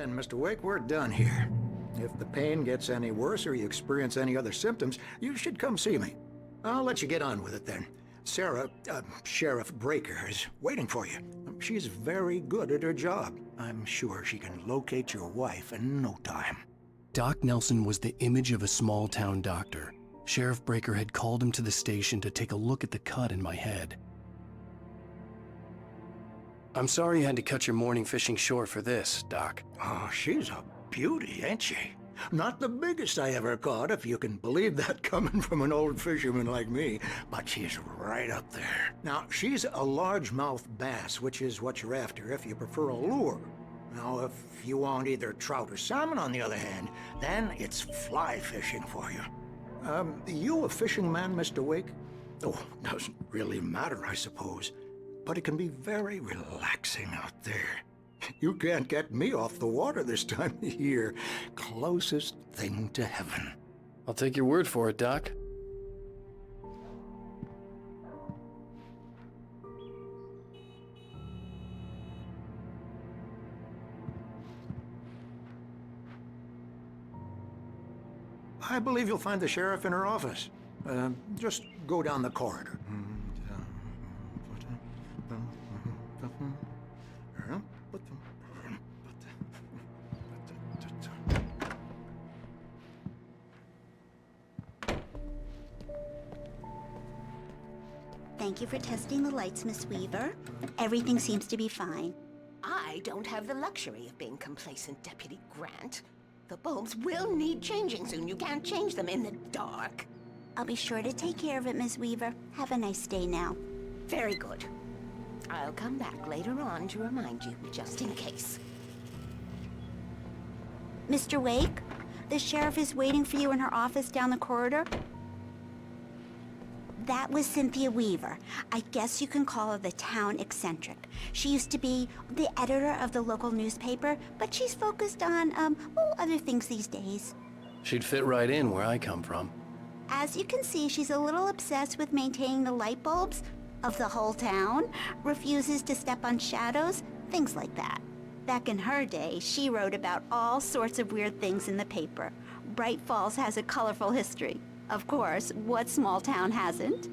then, Mr. Wake, we're done here. If the pain gets any worse or you experience any other symptoms, you should come see me. I'll let you get on with it then. Sarah, Sheriff Breaker, is waiting for you. She's very good at her job. I'm sure she can locate your wife in no time. Doc Nelson was the image of a small-town doctor. Sheriff Breaker had called him to the station to take a look at the cut in my head. I'm sorry you had to cut your morning fishing short for this, Doc. Oh, she's a beauty, ain't she? Not the biggest I ever caught, if you can believe that coming from an old fisherman like me, but she's right up there. Now, she's a largemouth bass, which is what you're after if you prefer a lure. Now, if you want either trout or salmon, on the other hand, then it's fly fishing for you. You a fishing man, Mr. Wake? Oh, doesn't really matter, I suppose. But it can be very relaxing out there. You can't get me off the water this time of year. Closest thing to heaven. I'll take your word for it, Doc. I believe you'll find the sheriff in her office. Just go down the corridor. Thank you for testing the lights, Miss Weaver. Everything seems to be fine. I don't have the luxury of being complacent, Deputy Grant. The bulbs will need changing soon. You can't change them in the dark. I'll be sure to take care of it, Miss Weaver. Have a nice day now. Very good. I'll come back later on to remind you, just in case. Mr. Wake, the sheriff is waiting for you in her office down the corridor. That was Cynthia Weaver. I guess you can call her the town eccentric. She used to be the editor of the local newspaper, but she's focused on, other things these days. She'd fit right in where I come from. As you can see, she's a little obsessed with maintaining the light bulbs of the whole town, refuses to step on shadows, things like that. Back in her day, she wrote about all sorts of weird things in the paper. Bright Falls has a colorful history. Of course, what small town hasn't?